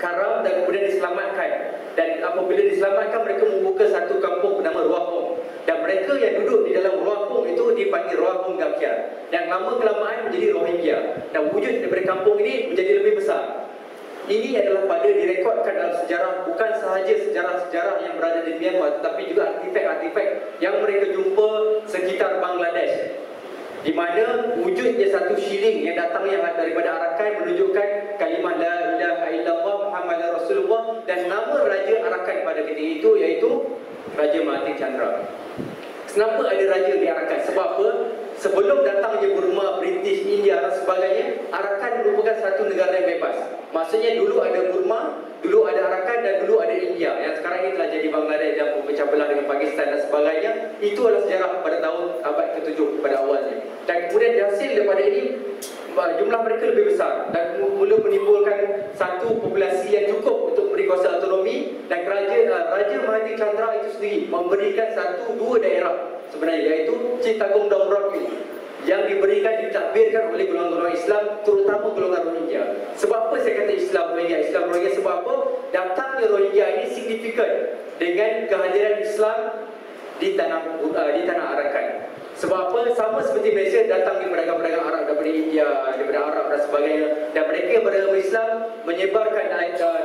karam dan kemudian diselamatkan. Dan apabila diselamatkan, mereka membuka satu kampung bernama Ruahong. Dan mereka yang duduk di dalam Ruahong itu dipanggil Ruahong Gakian. Yang lama kelamaan menjadi Rohingya. Dan wujud daripada kampung ini menjadi lebih besar. Ini adalah pada direkodkan dalam sejarah, bukan sahaja sejarah-sejarah yang berada di Myanmar, tetapi juga artifak-artifak yang mereka jumpa sekitar Bangladesh, di mana wujudnya satu shilling yang datang yang daripada Arakan menunjukkan kalimah la ilaha illallah Muhammadar Rasulullah, dan nama raja Arakan pada ketika itu iaitu Raja Mahathir Chandra. Kenapa ada raja di Arakan? Sebab apa? Sebelum datangnya Burma, British, India dan sebagainya, Arakan merupakan satu negara yang bebas. Maksudnya dulu ada Burma, dulu ada Arakan dan dulu ada India, yang sekarang ini telah jadi Bangladesh dan berpecah belah dengan Pakistan dan sebagainya. Itu adalah sejarah pada tahun abad ke-7 pada awalnya. Dan kemudian hasil daripada ini, jumlah mereka lebih besar dan mula menimbulkan satu populasi yang cukup untuk memberi kuasa autonomi. Dan Raja Mahathir Chandra itu sendiri memberikan dua daerah sebenarnya, iaitu Chittagong dan Rohingya, yang ditadbirkan oleh golongan-golongan Islam, terutama golongan Rohingya. Sebab apa saya kata Islam Rohingya? Sebab apa? Datangnya Rohingya ini signifikan dengan kehadiran Islam di tanah Arakan. Sebab apa? Sama seperti Malaysia datangnya pedagang-pedagang Arab daripada India, daripada Arab dan sebagainya, dan mereka yang beragama Islam menyebarkan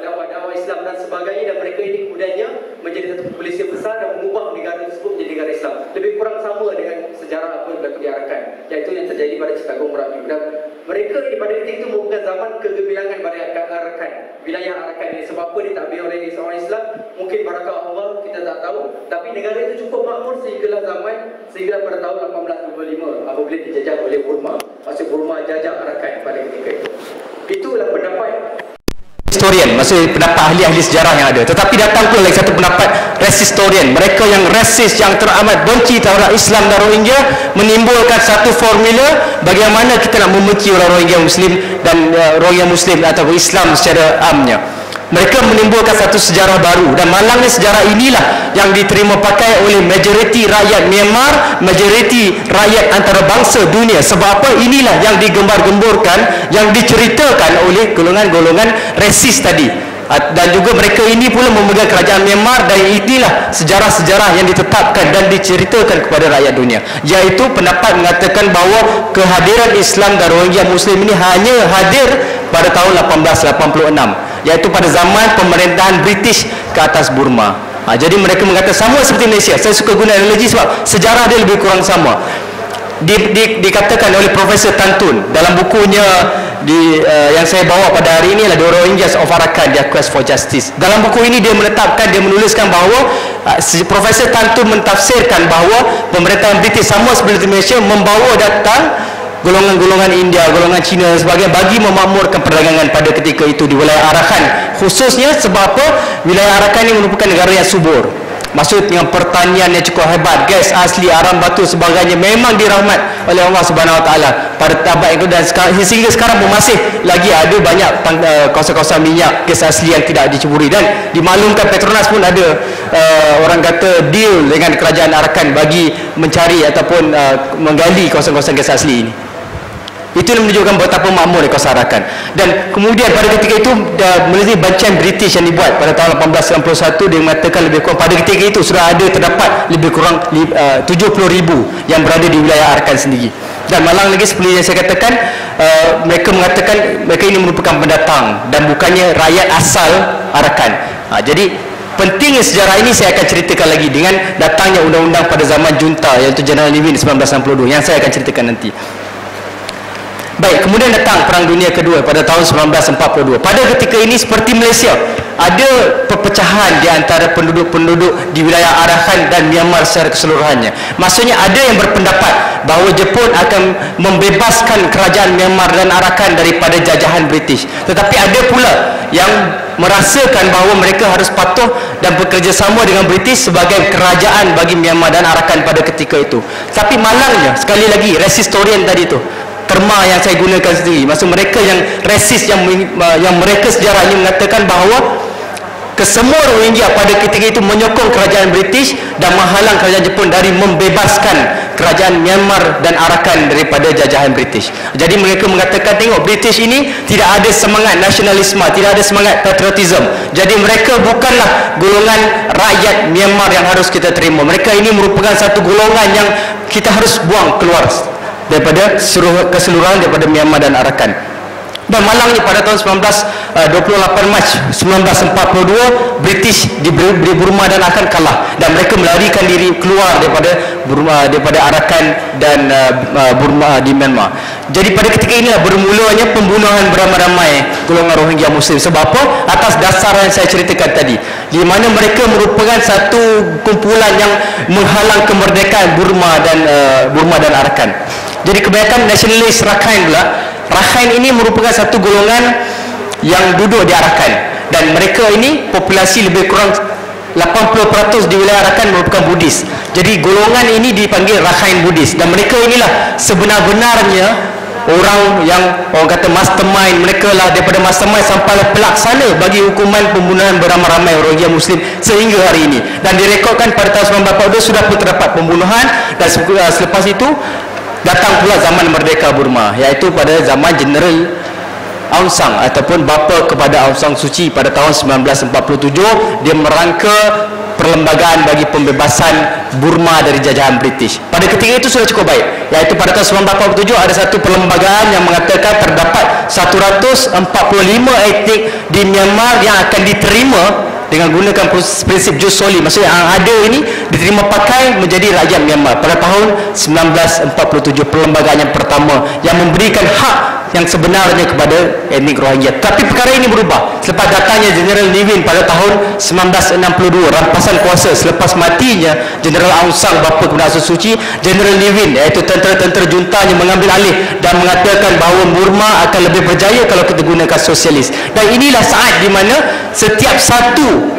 dakwah Islam dan sebagainya, dan mereka ini kemudiannya menjadi satu populasi besar dan mengubah negara tersebut menjadi negara Islam. Lebih kurang sama dengan sejarah apa yang berlaku di Arakan, iaitu yang terjadi pada Chittagong Merapi. Dan mereka ini pada ketika itu merupakan zaman kegemilangan pada Arakan, wilayah Arakan ini. Sebab apa ditadbir oleh seorang Islam? Mungkin barakah Allah, kita tak tahu, tapi negara itu cukup makmur sehingga pada tahun 1825 apabila dijajah oleh Burma. Maksud Burma jajah Arakan pada ketika itu. Itulah pendapat historian, maksud pendapat ahli-ahli sejarah yang ada. Tetapi datang pula lagi satu pendapat resistorian, mereka yang rasis, yang teramat benci terhadap Islam dan Rohingya, menimbulkan satu formula bagaimana kita nak membenci orang Rohingya Muslim dan Rohingya Muslim atau Islam secara amnya. Mereka menimbulkan satu sejarah baru, dan malangnya sejarah inilah yang diterima pakai oleh majoriti rakyat Myanmar, majoriti rakyat antarabangsa dunia. Sebab apa? Inilah yang digembar-gemburkan, yang diceritakan oleh golongan-golongan resis tadi. Dan juga mereka ini pula memegang kerajaan Myanmar, dan inilah sejarah-sejarah yang ditetapkan dan diceritakan kepada rakyat dunia, iaitu pendapat mengatakan bahawa kehadiran Islam dan Rohingya Muslim ini hanya hadir pada tahun 1886, iaitu pada zaman pemerintahan British ke atas Burma. Jadi mereka mengatakan sama seperti Malaysia. Saya suka guna analogi sebab sejarah dia lebih kurang sama. Dikatakan oleh Profesor Tan Tun dalam bukunya yang saya bawa pada hari ini adalah The Rohingyas of Arakan, Their Quest for Justice. Dalam buku ini dia menuliskan bahawa Profesor Tan Tun mentafsirkan bahawa pemerintahan British sama seperti Malaysia membawa datang golongan-golongan India, golongan Cina dan sebagainya bagi memakmurkan perdagangan pada ketika itu di wilayah Arakan. Khususnya sebab apa? Wilayah Arakan ini merupakan negara yang subur. Maksud dengan pertanian yang cukup hebat, gas asli, aram batu sebagainya, memang dirahmat oleh Allah Subhanahu Wa Taala pada abad itu, dan sehingga sekarang pun masih lagi ada banyak kawasan-kawasan minyak gas asli yang tidak diceburi, dan dimaklumkan Petronas pun ada orang kata deal dengan kerajaan Arakan bagi mencari ataupun menggali kawasan-kawasan gas asli ini. Itu menunjukkan betapa makmur kawasan Arakan. Dan kemudian pada ketika itu melalui bancaan British yang dibuat pada tahun 1891, dia mengatakan lebih kurang pada ketika itu sudah ada terdapat lebih kurang 70,000 yang berada di wilayah Arakan sendiri. Dan malang lagi seperti yang saya katakan, mereka mengatakan mereka ini merupakan pendatang dan bukannya rakyat asal Arakan. Jadi pentingnya sejarah ini saya akan ceritakan lagi dengan datangnya undang-undang pada zaman junta, iaitu General Levin 1962, yang saya akan ceritakan nanti. Baik, kemudian datang Perang Dunia Kedua pada tahun 1942. Pada ketika ini seperti Malaysia, ada perpecahan di antara penduduk-penduduk di wilayah Arakan dan Myanmar secara keseluruhannya. Maksudnya ada yang berpendapat bahawa Jepun akan membebaskan kerajaan Myanmar dan Arakan daripada jajahan British. Tetapi ada pula yang merasakan bahawa mereka harus patuh dan bekerjasama dengan British sebagai kerajaan bagi Myanmar dan Arakan pada ketika itu. Tapi malangnya, sekali lagi, resistorian tadi tu, terma yang saya gunakan sendiri, maksud mereka yang resis, yang mereka sejarahnya mengatakan bahawa kesemua Rohingya pada ketika itu menyokong kerajaan British dan menghalang kerajaan Jepun dari membebaskan kerajaan Myanmar dan Arakan daripada jajahan British. Jadi mereka mengatakan, tengok British ini tidak ada semangat nasionalisme, tidak ada semangat patriotism. Jadi mereka bukanlah golongan rakyat Myanmar yang harus kita terima. Mereka ini merupakan satu golongan yang kita harus buang keluar daripada keseluruhan daripada Myanmar dan Arakan. Dan malangnya pada tahun 28 Mac 1942 British di Burma dan Arakan kalah dan mereka melarikan diri keluar daripada Burma, daripada Arakan dan Burma di Myanmar. Jadi pada ketika inilah bermulanya pembunuhan beramai-ramai golongan Rohingya Muslim. Sebab apa? Atas dasar yang saya ceritakan tadi, di mana mereka merupakan satu kumpulan yang menghalang kemerdekaan Burma dan Arakan. Jadi kebanyakan nasionalis Rakhine pula. Rakhine ini merupakan satu golongan yang duduk di Arakan dan mereka ini populasi lebih kurang 80% di wilayah Arakan merupakan Buddhis. Jadi golongan ini dipanggil Rakhine Buddhis dan mereka inilah sebenar-benarnya orang kata mastermind. Mereka lah daripada mastermind sampai pelaksana bagi hukuman pembunuhan beramai-ramai Rohingya Muslim sehingga hari ini. Dan direkodkan pada tahun 1942 sudah pun terdapat pembunuhan dan selepas itu datang pula zaman merdeka Burma, iaitu pada zaman Jeneral Aung San ataupun bapa kepada Aung San Suu Kyi pada tahun 1947. Dia merangka perlembagaan bagi pembebasan Burma dari jajahan British. Pada ketika itu sudah cukup baik, iaitu pada tahun 1947 ada satu perlembagaan yang mengatakan terdapat 145 etnik di Myanmar yang akan diterima dengan gunakan prinsip jus soli. Maksudnya yang ada ini diterima pakai menjadi rakyat Myanmar pada tahun 1947, perlembagaan yang pertama yang memberikan hak yang sebenarnya kepada etnik Rohingya. Tapi perkara ini berubah selepas datangnya General Ne Win pada tahun 1962, rampasan kuasa selepas matinya General Aung San bapa kepada Aung San Suu Kyi. General Ne Win iaitu tentera-tentera juntanya mengambil alih dan mengatakan bahawa Burma akan lebih berjaya kalau kita gunakan sosialis. Dan inilah saat di mana setiap satu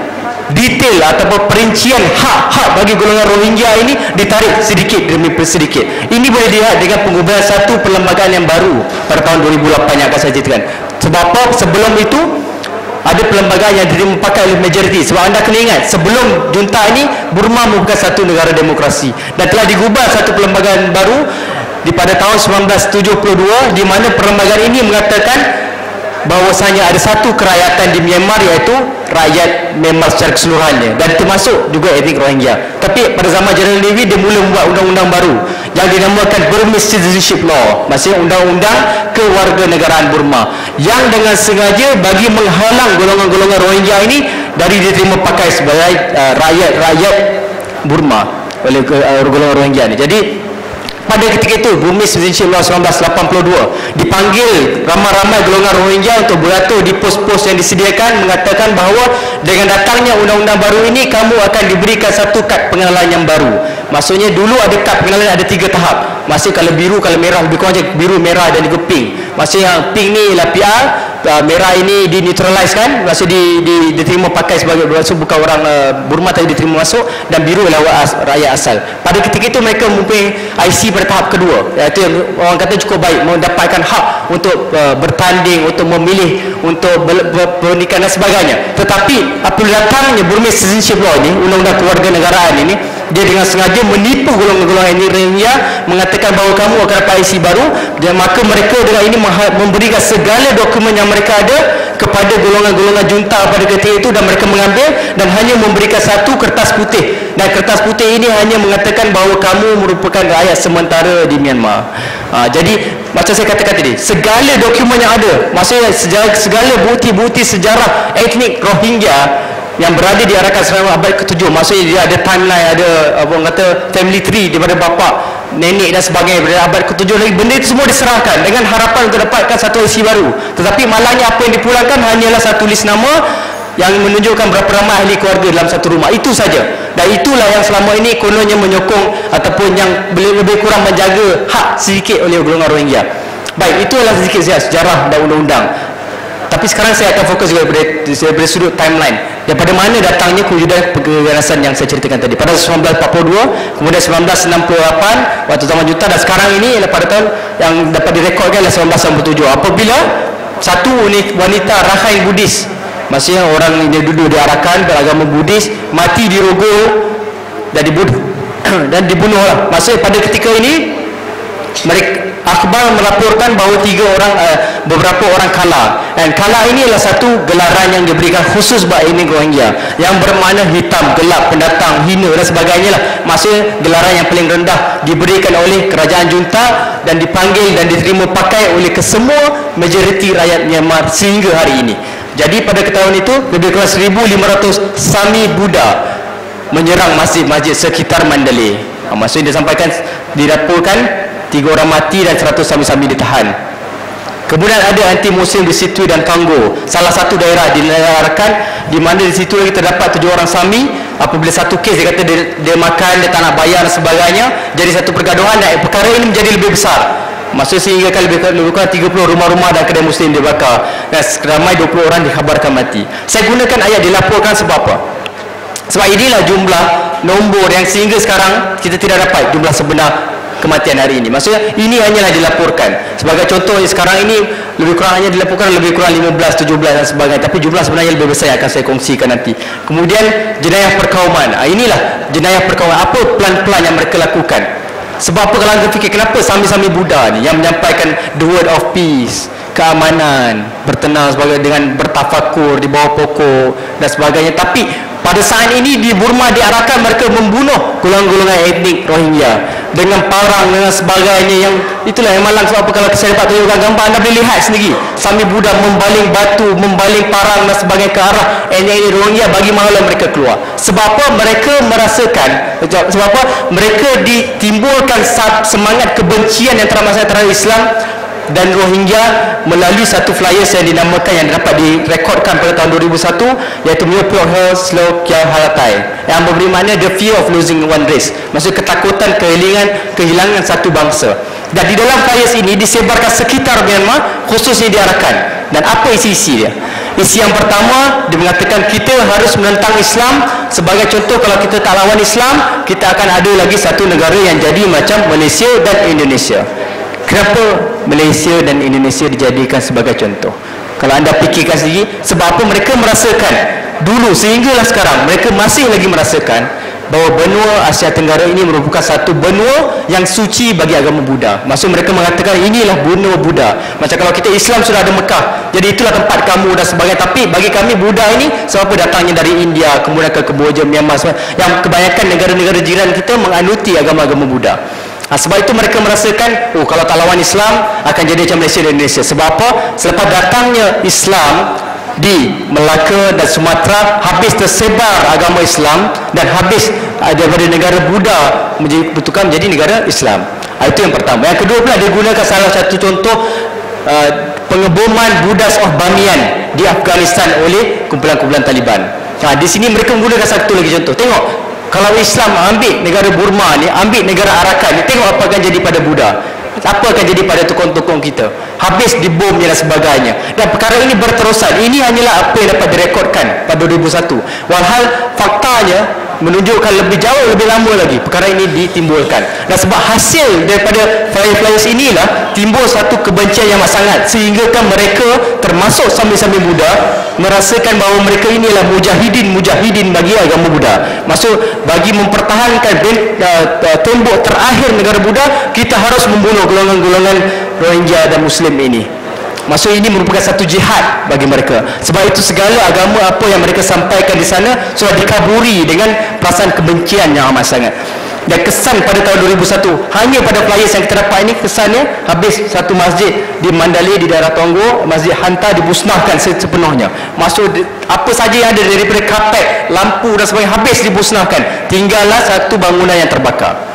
detail ataupun perincian hak-hak bagi golongan Rohingya ini ditarik sedikit demi sedikit. Ini boleh dilihat dengan pengubahan satu perlembagaan yang baru pada tahun 2008 yang akan saya ceritakan. Sebab apa? Sebelum itu ada perlembagaan yang dipakai oleh majoriti. Sebab anda kena ingat, sebelum junta ini Burma merupakan satu negara demokrasi dan telah digubah satu perlembagaan baru pada tahun 1972 di mana perlembagaan ini mengatakan bahawasanya ada satu kerakyatan di Myanmar, iaitu rakyat Myanmar secara keseluruhannya dan termasuk juga etnik Rohingya. Tapi pada zaman General Ne Win dia mula membuat undang-undang baru yang dinamakan Burmese Citizenship Law, maksudnya undang-undang kewarganegaraan Burma, yang dengan sengaja bagi menghalang golongan-golongan Rohingya ini dari diterima pakai sebagai rakyat Burma oleh golongan Rohingya ini. Jadi pada ketika itu Burmese Citizenship Law 1982 dipanggil ramai-ramai golongan Rohingya untuk beratur di pos-pos yang disediakan, mengatakan bahawa dengan datangnya undang-undang baru ini kamu akan diberikan satu kad pengenalan yang baru. Maksudnya dulu ada kad pengenalan ada 3 tahap. Maksudnya kalau biru, kalau merah, lebih kurang macam biru, merah dan juga pink. Maksudnya yang pink ni ialah PR, merah ini di neutralize kan, maksudnya diterima pakai sebagai bukan orang Burma tapi diterima masuk, dan biru adalah rakyat asal. Pada ketika itu mereka mempunyai IC pada tahap kedua, iaitu yang orang kata cukup baik, mendapatkan hak untuk bertanding, untuk memilih, untuk pernikahan dan sebagainya. Tetapi apabila datangnya Burmese Citizenship Law ini, undang-undang kewarganegaraan ini, dia dengan sengaja menipu golongan-golongan ini Rohingya, mengatakan bahawa kamu akan dapat IC baru, dan maka mereka dengan ini memberikan segala dokumen yang mereka ada kepada golongan-golongan junta pada ketika itu, dan mereka mengambil dan hanya memberikan satu kertas putih, dan kertas putih ini hanya mengatakan bahawa kamu merupakan rakyat sementara di Myanmar. Jadi macam saya katakan tadi, segala dokumen yang ada, maksudnya segala bukti-bukti sejarah etnik Rohingya yang berada di Arakan selama abad ke-7, maksudnya dia ada timeline, ada orang kata family tree daripada bapa, nenek dan sebagainya pada abad ke-7 lagi. Benda itu semua diserahkan dengan harapan untuk dapatkan satu isi baru. Tetapi malangnya apa yang dipulangkan hanyalah satu list nama yang menunjukkan berapa ramai ahli keluarga dalam satu rumah. Itu saja. Dan itulah yang selama ini kononnya menyokong ataupun yang lebih kurang menjaga hak sedikit oleh golongan Rohingya. Baik, itu adalah sedikit sejarah dan undang-undang. Tapi sekarang saya akan fokus dari sudut timeline. Daripada mana datangnya kewujudan keganasan yang saya ceritakan tadi. Pada 1942, kemudian 1968 waktu zaman junta, dan sekarang ini ialah pada tahun yang dapat direkodkan adalah 1997. Apabila satu wanita Rakhine Buddhis, maksudnya orang yang duduk di Arakan beragama Buddhis, mati di Rogol dan dan dibunuhlah. Maksudnya pada ketika ini mereka akhbar melaporkan bahawa beberapa orang kala, dan kala ini adalah satu gelaran yang diberikan khusus buat etnik Rohingya yang bermakna hitam, gelap, pendatang, hina dan sebagainya lah. Maksudnya gelaran yang paling rendah diberikan oleh kerajaan junta dan dipanggil dan diterima pakai oleh kesemua majoriti rakyat Myanmar sehingga hari ini. Jadi pada tahun itu lebih kurang 1,500 Sami Buddha menyerang masjid-masjid sekitar Mandalay. Maksudnya dilaporkan 3 orang mati dan 100 Sami-Sami ditahan. Kemudian ada anti muslim di situ dan Tanggo, salah satu daerah di Arakan, di mana di situ lagi terdapat 7 orang Sami. Apabila satu kes dia kata dia makan, dia tak nak bayar dan sebagainya, jadi satu pergaduhan dan perkara ini menjadi lebih besar. Maksudnya sehingga lebih kurang 30 rumah-rumah dan kedai muslim dibakar dan ramai 20 orang dikhabarkan mati. Saya gunakan ayat dilaporkan sebab apa? Sebab inilah jumlah nombor yang sehingga sekarang kita tidak dapat jumlah sebenar kematian hari ini. Maksudnya ini hanyalah dilaporkan. Sebagai contoh, sekarang ini lebih kurang hanya dilaporkan lebih kurang 15, 17 dan sebagainya, tapi jumlah sebenarnya lebih besar yang akan saya kongsikan nanti. Kemudian jenayah perkauman. Inilah jenayah perkauman. Apa plan-plan yang mereka lakukan? Sebab apa kalau anda fikir kenapa Sami-Sami Buddha ni yang menyampaikan the word of peace, keamanan, bertenang sebagai dengan bertafakur di bawah pokok dan sebagainya, tapi pada saat ini di Burma diarahkan mereka membunuh golongan-golongan etnik Rohingya dengan parang dan sebagainya, yang itulah yang malang. Sebab apa kalau saya dapat tunjukkan gambar, anda boleh lihat sendiri Sami Buddha membaling batu, membaling parang dan sebagainya ke arah etnik Rohingya bagi mana mereka keluar. Sebab apa? Mereka merasakan, sebab apa? Mereka ditimbulkan semangat kebencian yang terhadap Islam dan Rohingya melalui satu flyers yang dinamakan, yang dapat direkodkan pada tahun 2001, iaitu Myo Pyo Ho Slow Kya Halatai, yang memberi makna the fear of losing one race, maksud ketakutan kehilangan satu bangsa. Dan di dalam flyers ini disebarkan sekitar Myanmar, khususnya di Arakan. Dan apa isi-isi dia? Isi yang pertama, dia mengatakan kita harus menentang Islam. Sebagai contoh, kalau kita tak lawan Islam, kita akan ada lagi satu negara yang jadi macam Malaysia dan Indonesia. Kenapa Malaysia dan Indonesia dijadikan sebagai contoh? Kalau anda fikirkan sendiri, sebab apa mereka merasakan dulu sehinggalah sekarang, mereka masih lagi merasakan bahawa benua Asia Tenggara ini merupakan satu benua yang suci bagi agama Buddha. Maksud mereka mengatakan inilah benua Buddha. Macam kalau kita Islam sudah ada Mekah, jadi itulah tempat kamu dan sebagainya. Tapi bagi kami Buddha ini sebab apa datangnya dari India, kemudian ke Kamboja, Myanmar, yang kebanyakan negara-negara jiran kita menganuti agama-agama Buddha. Sebab itu mereka merasakan, kalau tak lawan Islam akan jadi macam Malaysia dan Indonesia. Sebab apa? Selepas datangnya Islam di Melaka dan Sumatera, habis tersebar agama Islam dan habis daripada negara Buddha menjadi negara Islam. Itu yang pertama. Yang kedua pula, dia gunakan salah satu contoh pengeboman Buddhas of Bamiyan di Afghanistan oleh kumpulan-kumpulan Taliban. Di sini mereka menggunakan satu lagi contoh. Tengok, kalau Islam ambil negara Burma ni, ambil negara Arakan ni, tengok apa akan jadi pada Buddha, apa akan jadi pada tokoh-tokoh kita, habis dibom dan sebagainya. Dan perkara ini berterusan. Ini hanyalah apa yang dapat direkodkan pada 2001, walhal faktanya menunjukkan lebih jauh, lebih lama lagi perkara ini ditimbulkan. Dan sebab hasil daripada flyers inilah timbul satu kebencian yang amat sangat, sehingga kan mereka termasuk Sami-Sami Buddha merasakan bahawa mereka inilah mujahidin bagi agama Buddha. Maksud bagi mempertahankan tembok terakhir negara Buddha, kita harus membunuh golongan-golongan Rohingya dan Muslim ini. Maksud ini merupakan satu jihad bagi mereka. Sebab itu segala agama apa yang mereka sampaikan di sana sudah dikaburi dengan perasaan kebencian yang amat sangat. Dan kesan pada tahun 2001, hanya pada flyers yang kita dapat ini, kesannya habis satu masjid di Mandalay di daerah Tonggo, Masjid Hanta, dimusnahkan sepenuhnya. Maksud apa saja yang ada daripada kapet, lampu dan sebagainya habis dimusnahkan. Tinggallah satu bangunan yang terbakar.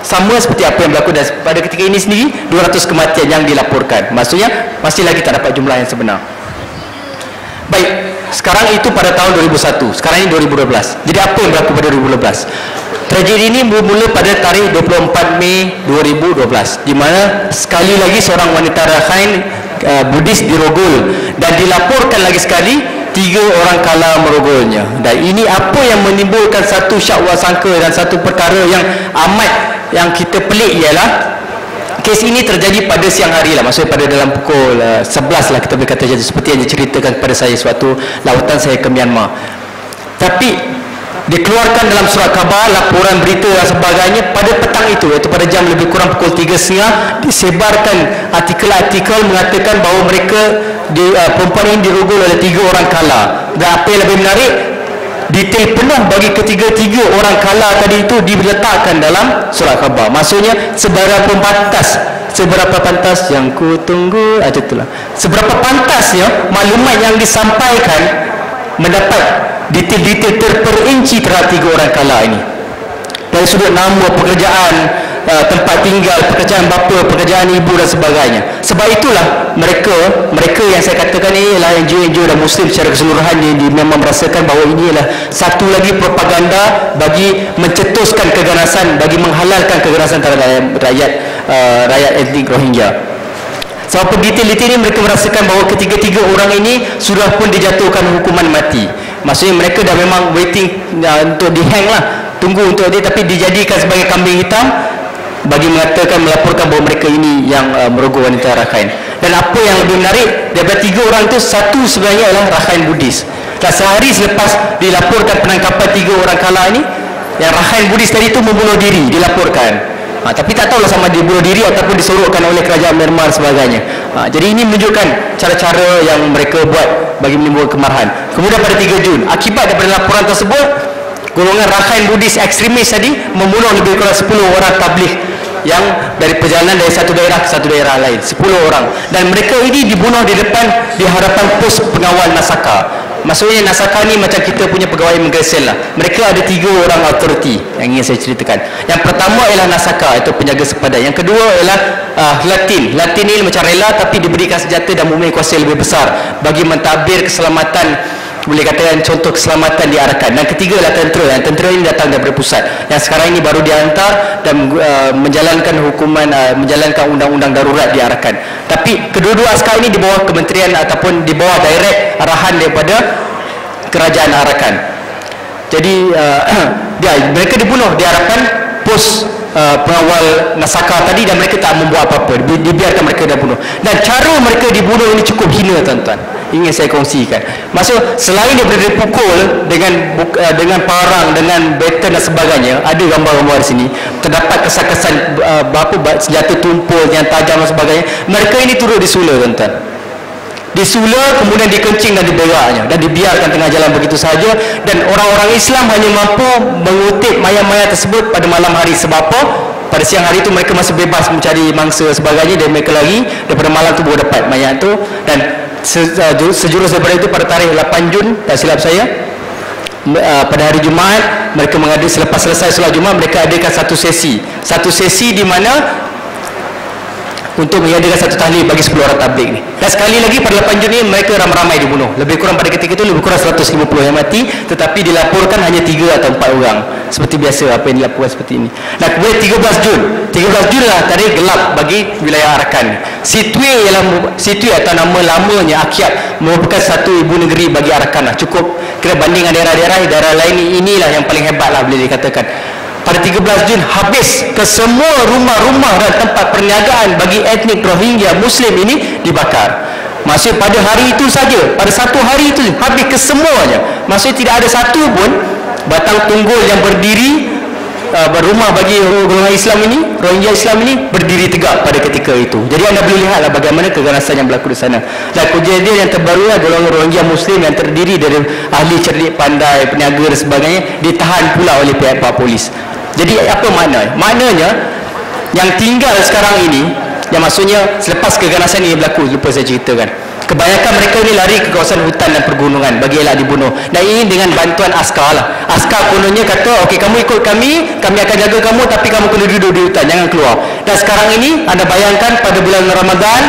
Sama seperti apa yang berlaku pada ketika ini sendiri, 200 kematian yang dilaporkan. Maksudnya masih lagi tak dapat jumlah yang sebenar. Baik, sekarang itu pada tahun 2001, sekarang ini 2012. Jadi apa yang berlaku pada 2012? Tragedi ini bermula pada tarikh 24 Mei 2012, di mana sekali lagi seorang wanita Rakhine Buddhis dirogol, dan dilaporkan lagi sekali 3 orang kala merogolnya. Dan ini apa yang menimbulkan satu syakwa sangka dan satu perkara yang amat yang kita pelik ialah kes ini terjadi pada siang hari lah, maksudnya pada dalam pukul 11 lah kita boleh kata, seperti yang diceritakan kepada saya sewaktu lawatan saya ke Myanmar. Tapi dikeluarkan dalam surat khabar, laporan berita dan sebagainya pada petang itu, iaitu pada jam lebih kurang pukul 3.30, disebarkan artikel-artikel mengatakan bahawa mereka perempuan ini dirogol oleh 3 orang kala. Dan apa yang lebih menarik, detail penuh bagi ketiga-tiga orang kala tadi itu diletakkan dalam surat khabar. Maksudnya seberapa pantas yang ku tunggu, itulah. Seberapa pantasnya maklumat yang disampaikan mendapat detail-detail terperinci terhadap 3 orang kala ini. Dari sudut nama, pekerjaan, tempat tinggal, pekerjaan bapa, pekerjaan ibu dan sebagainya. Sebab itulah mereka yang saya katakan ini ialah NGO dan Muslim secara keseluruhan yang memang merasakan bahawa ini ialah satu lagi propaganda bagi mencetuskan keganasan, bagi menghalalkan keganasan terhadap rakyat etnik Rohingya. Sebab detail-detail ini mereka merasakan bahawa ketiga-tiga orang ini sudah pun dijatuhkan hukuman mati. Maksudnya mereka dah memang waiting untuk dihang lah, tunggu untuk dia, tapi dijadikan sebagai kambing hitam bagi melaporkan bahawa mereka ini yang merogol wanita Rakhine. Dan apa yang lebih menarik, daripada 3 orang itu, satu sebenarnya adalah Rakhine Buddhis. Dan sehari selepas dilaporkan penangkapan 3 orang kala ini, yang Rakhine Buddhis tadi itu membunuh diri, dilaporkan. Tapi tak tahulah sama dia bunuh diri ataupun disorokkan oleh kerajaan Myanmar sebagainya. Jadi ini menunjukkan cara-cara yang mereka buat bagi menimbulkan kemarahan. Kemudian pada 3 Jun, akibat daripada laporan tersebut, golongan Rakhine Buddhis ekstremis tadi membunuh lebih kurang 10 orang tabligh yang dari perjalanan dari satu daerah ke satu daerah lain, 10 orang. Dan mereka ini dibunuh di hadapan pos pengawal Nasaka. Maksudnya Nasaka ni macam kita punya pegawai immigration lah. Mereka ada 3 orang authority yang ingin saya ceritakan. Yang pertama ialah Nasaka, itu penjaga sepadan. Yang kedua ialah Latin. Latin ni macam rela tapi diberikan senjata dan mempunyai kuasa lebih besar bagi mentadbir keselamatan, boleh katakan contoh keselamatan di Arakan. Dan ketiga adalah tentera. Yang tentera ini datang daripada pusat, yang sekarang ini baru dihantar dan menjalankan hukuman, menjalankan undang-undang darurat di Arakan. Tapi kedua-dua askar ini di bawah kementerian ataupun di bawah direct arahan daripada kerajaan Arakan. Jadi mereka dibunuh di hadapan pos pengawal Nasaka tadi, dan mereka tak membuat apa-apa, dibiarkan mereka dah bunuh. Dan cara mereka dibunuh ini cukup hina, tuan-tuan. Ingin saya kongsikan. Maksud, selain daripada dipukul dengan parang, dengan baton dan sebagainya, ada gambar-gambar di sini, terdapat kesan-kesan senjata tumpul yang tajam dan sebagainya. Mereka ini turut disula, tuan-tuan. Disula, kemudian dikencing dan diberaknya dan dibiarkan tengah jalan begitu sahaja. Dan orang-orang Islam hanya mampu mengutip mayat-mayat tersebut pada malam hari. Sebab apa? Pada siang hari itu mereka masih bebas mencari mangsa sebagainya, dan mereka lagi daripada malam tu baru dapat mayat tu. Dan sejurus daripada itu, pada tarikh 8 Jun tak silap saya, pada hari Jumaat, mereka selepas selesai solat Jumaat, mereka adakan satu sesi di mana untuk mengadakan satu tahlil bagi 10 orang tabligh ni. Dan sekali lagi pada 8 Jun ni mereka ramai-ramai dibunuh. Lebih kurang pada ketika itu lebih kurang 150 yang mati, tetapi dilaporkan hanya 3 atau 4 orang. Seperti biasa apa yang dilaporkan seperti ini. Dan kemudian 13 Jun lah tarikh gelap bagi wilayah Arakan. Situi atau nama lamanya Akyab merupakan satu ibu negeri bagi Arakan lah. Cukup kira banding dengan daerah lain, inilah yang paling hebat lah boleh dikatakan. Pada 13 Jun habis ke semua rumah-rumah dan tempat perniagaan bagi etnik Rohingya Muslim ini dibakar. Maksud pada hari itu saja, pada satu hari itu habis ke semuanya. Maksud tidak ada satu pun batang tunggul yang berdiri, berumah bagi golongan Islam ini, Rohingya Islam ini berdiri tegak pada ketika itu. Jadi anda boleh lihatlah bagaimana keganasan yang berlaku di sana. Dan kejadian yang terbaru, golongan Rohingya Muslim yang terdiri dari ahli cerdik pandai, peniaga dan sebagainya ditahan pula oleh pihak polis. Jadi apa maknanya? Maknanya yang tinggal sekarang ini, yang maksudnya selepas keganasan ini berlaku, lupa saya ceritakan, kebanyakan mereka ni lari ke kawasan hutan dan pergunungan bagi elak dibunuh. Dan ini dengan bantuan askar lah. Askar kononnya kata, okey kamu ikut kami akan jaga kamu, tapi kamu kena duduk di hutan, jangan keluar. Dan sekarang ini anda bayangkan pada bulan Ramadan,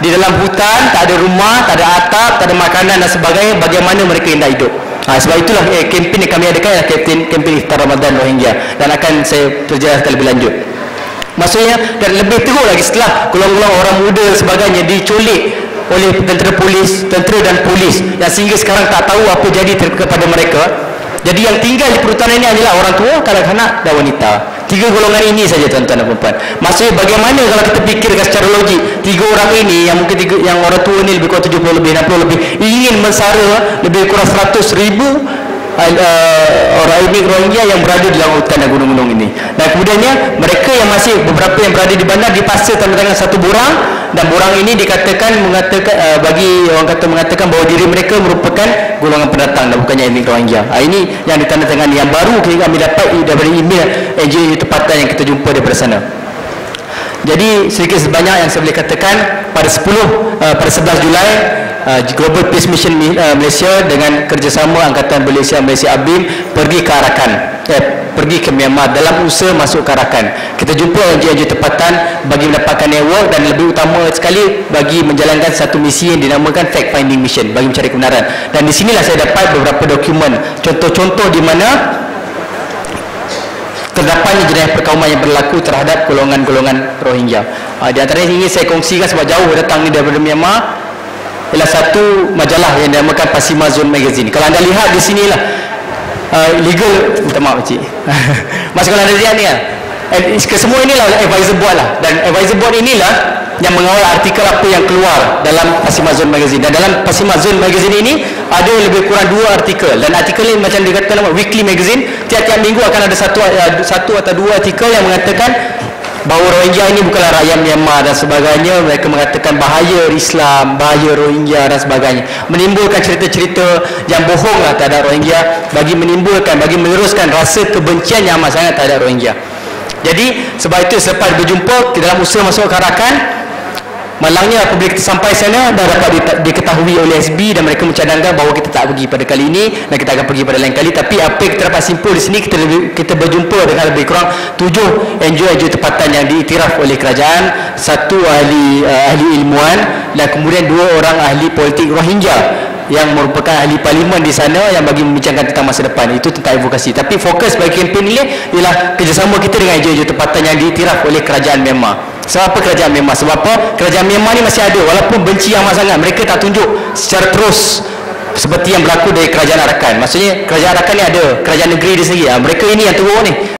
di dalam hutan, tak ada rumah, tak ada atap, tak ada makanan dan sebagainya, bagaimana mereka hendak hidup. Sebab itulah kempen yang kami adakan adalah kempen Iftar Ramadan Rohingya, dan akan saya perjelaskan lebih lanjut. Maksudnya, dan lebih teruk lagi setelah golongan orang muda dan sebagainya diculik oleh tentera dan polis, yang sehingga sekarang tak tahu apa jadi kepada mereka. Jadi yang tinggal di perhutanan ini adalah orang tua, kanak-kanak dan wanita. 3 golongan ini saja, tuan-tuan dan puan-puan. Maksudnya bagaimana kalau kita fikirkan secara logik, 3 orang ini yang mungkin yang orang tua ni lebih kurang 70 lebih, 60 lebih, ingin mensara lebih kurang 100,000 orang etnik Rohingya yang berada di dalam hutan dan gunung-gunung ini. Dan kemudiannya mereka yang masih beberapa yang berada di bandar dipaksa tanda tangan satu borang, dan borang ini mengatakan bagi orang kata mengatakan bahawa diri mereka merupakan golongan pendatang dan bukannya etnik Rohingya. Ini yang ditandatangani, yang baru kami dapat daripada email NGO tempatan yang kita jumpa daripada sana. Jadi sedikit sebanyak yang saya boleh katakan, pada 11 Julai Global Peace Mission Malaysia dengan kerjasama Angkatan Malaysia ABIM pergi ke Arakan, pergi ke Myanmar dalam usaha masuk ke Arakan. Kita jumpa NGO tempatan bagi mendapatkan network dan lebih utama sekali bagi menjalankan satu misi yang dinamakan Fact Finding Mission, bagi mencari kebenaran. Dan di sinilah saya dapat beberapa dokumen, contoh-contoh di mana terdapatnya jenayah perkauman yang berlaku terhadap golongan-golongan Rohingya. Di antaranya ingin saya kongsikan sebab jauh datang ni daripada Myanmar, ialah satu majalah yang dinamakan Pasima Zone Magazine. Kalau anda lihat di sinilah legal, minta maaf cik. Mas kalau anda lihat ni kesemua inilah advisor board lah, dan advisor board inilah yang mengawal artikel apa yang keluar dalam Pasima Zone Magazine. Dan dalam Pasima Zone Magazine ini ada lebih kurang 2 artikel, dan artikel ini macam dikatakan dalam weekly magazine, tiap-tiap minggu akan ada satu atau 2 artikel yang mengatakan bahawa Rohingya ini bukanlah rakyat Myanmar dan sebagainya. Mereka mengatakan bahaya Islam, bahaya Rohingya dan sebagainya, menimbulkan cerita-cerita yang bohong lah terhadap Rohingya, bagi meneruskan rasa kebencian yang amat sangat terhadap Rohingya. Jadi sebab itu selepas berjumpa dalam usaha masuk ke Arakan, malangnya apabila kita sampai sana dah dapat diketahui oleh SB, dan mereka mencadangkan bahawa kita tak pergi pada kali ini dan kita akan pergi pada lain kali. Tapi apa yang kita dapat simpul di sini, kita berjumpa dengan lebih kurang 7 NGO tempatan yang diiktiraf oleh kerajaan, 1 ahli ilmuwan, dan kemudian 2 orang ahli politik Rohingya yang merupakan ahli parlimen di sana yang bagi membincangkan tentang masa depan. Itu tentang advokasi. Tapi fokus bagi kempen ini ialah kerjasama kita dengan NGO tempatan yang diiktiraf oleh kerajaan Myanmar. Sebab apa kerajaan Myanmar? Sebab apa? Kerajaan Myanmar ni masih ada, walaupun benci amat sangat, mereka tak tunjuk secara terus seperti yang berlaku dari kerajaan Arakan. Maksudnya kerajaan Arakan ni ada kerajaan negeri dia sendiri. Mereka ini yang teruk ni.